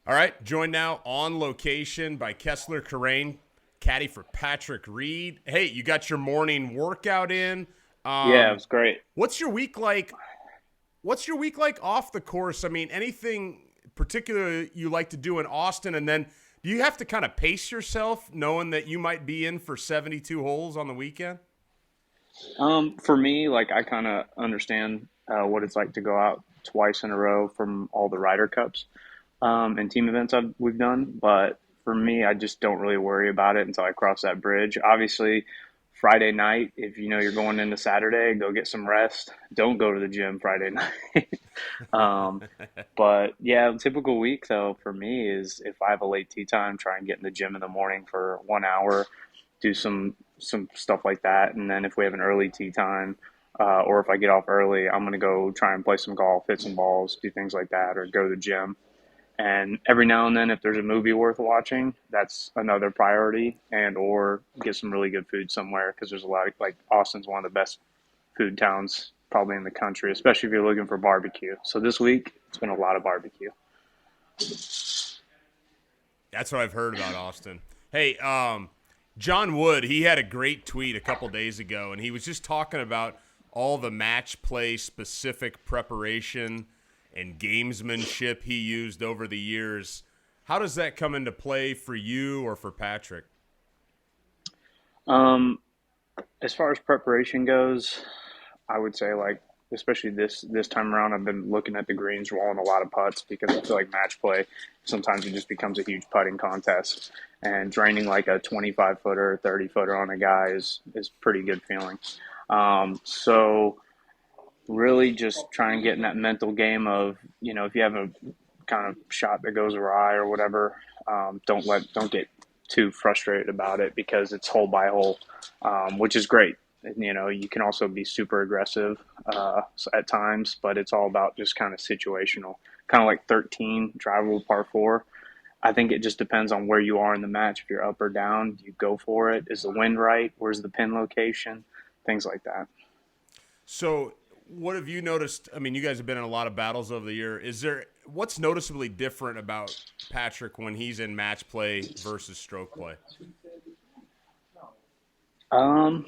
All right, joined now on location by Kessler Karain, caddy for Patrick Reed. Hey, you got your morning workout in. Yeah, it was great. What's your week like? What's your week like off the course? I mean, anything particular you like to do in Austin? And then do you have to kind of pace yourself knowing that you might be in for 72 holes on the weekend? For me, like I kind of understand what it's like to go out twice in a row from all the Ryder Cups and team events we've done. But for me, I just don't really worry about it until I cross that bridge. Obviously, Friday night, if you know you're going into Saturday, go get some rest. Don't go to the gym Friday night. um, but yeah, typical week though for me is if I have a late tee time, try and get in the gym in the morning for 1 hour, do some stuff like that, and then if we have an early tee time, or if I get off early, I'm gonna go try and play some golf, hit some balls, do things like that, or go to the gym. And every now and then, if there's a movie worth watching, that's another priority, and or get some really good food somewhere because there's a lot of, like Austin's one of the best food towns probably in the country, especially if you're looking for barbecue. So this week, it's been a lot of barbecue. That's what I've heard about Austin. Hey, John Wood, he had a great tweet a couple days ago, and he was just talking about all the match play specific preparation and gamesmanship he used over the years. How does that come into play for you or for Patrick? Um, as far as preparation goes, I would say like especially this time around, I've been looking at the greens, rolling a lot of putts because I feel like match play sometimes it just becomes a huge putting contest, and draining like a 25 footer, 30 footer on a guy is pretty good feeling. So really just try and get in that mental game of if you have a kind of shot that goes awry or whatever, don't get too frustrated about it because it's hole by hole, which is great. And, you can also be super aggressive at times, but it's all about just kind of situational, kind of like 13 drivable par four. I think it just depends on where you are in the match. If you're up or down, you go for it. Is the wind right? Where's the pin location? Things like that. So, what have you noticed? I mean, you guys have been in a lot of battles over the year. What's noticeably different about Patrick when he's in match play versus stroke play? Um,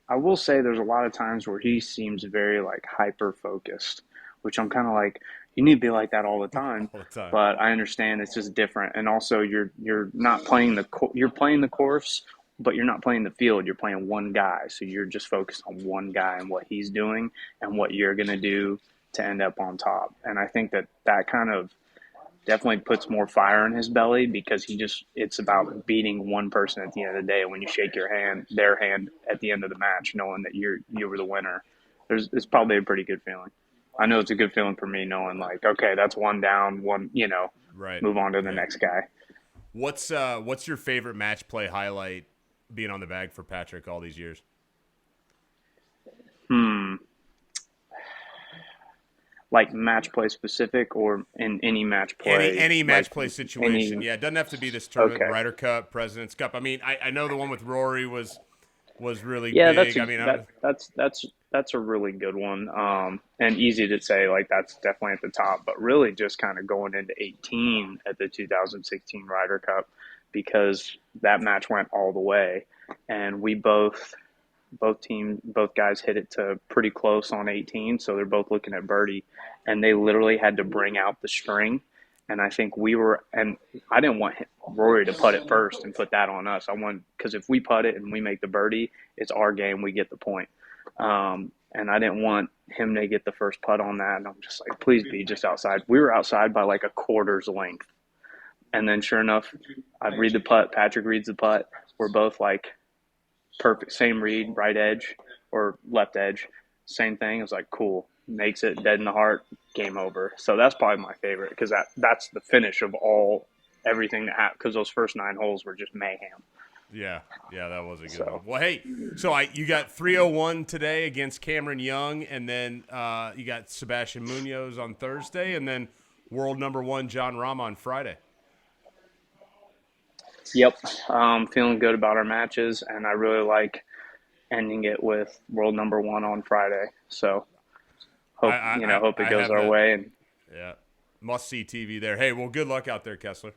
I will say there's a lot of times where he seems very like hyper focused, which I'm kind of like, you need to be like that all the time. All the time. But I understand it's just different, and also you're not playing you're playing the course, but you're not playing the field. You're playing one guy, so you're just focused on one guy and what he's doing and what you're gonna do to end up on top. And I think that kind of definitely puts more fire in his belly because it's about beating one person at the end of the day. When you shake their hand at the end of the match, knowing that you were the winner, it's probably a pretty good feeling. I know it's a good feeling for me knowing like, okay, that's one down, Right. move on to the Yeah. next guy. What's your favorite match play highlight being on the bag for Patrick all these years? Hmm. Like match play specific or in any match play? Any match Like play situation. any, Yeah, it doesn't have to be this tournament, okay. Ryder Cup, President's Cup. I mean, I know the one with Rory was really Yeah, big. I mean, that's a really good one, and easy to say like that's definitely at the top, but really just kind of going into 18 at the 2016 Ryder Cup because that match went all the way, and both guys hit it to pretty close on 18, so they're both looking at birdie, and they literally had to bring out the string. And I think and I didn't want Rory to putt it first and put that on us. Because if we putt it and we make the birdie, it's our game. We get the point. And I didn't want him to get the first putt on that. And I'm just like, please be just outside. We were outside by like a quarter's length. And then sure enough, I read the putt. Patrick reads the putt. We're both like perfect, same read, right edge or left edge. Same thing. It was like, cool. Makes it dead in the heart, game over. So that's probably my favorite because that's the finish of everything that happened because those first 9 holes were just mayhem. yeah, that was a good one. So Well, hey, so you got 301 today against Cameron Young, and then you got Sebastian Munoz on Thursday, and then world number one John Rahm on Friday. yep, feeling good about our matches, and I really like ending it with world number one on Friday. So I hope it I goes have our that. way. And Yeah. must see TV there. Hey, well, good luck out there, Kessler.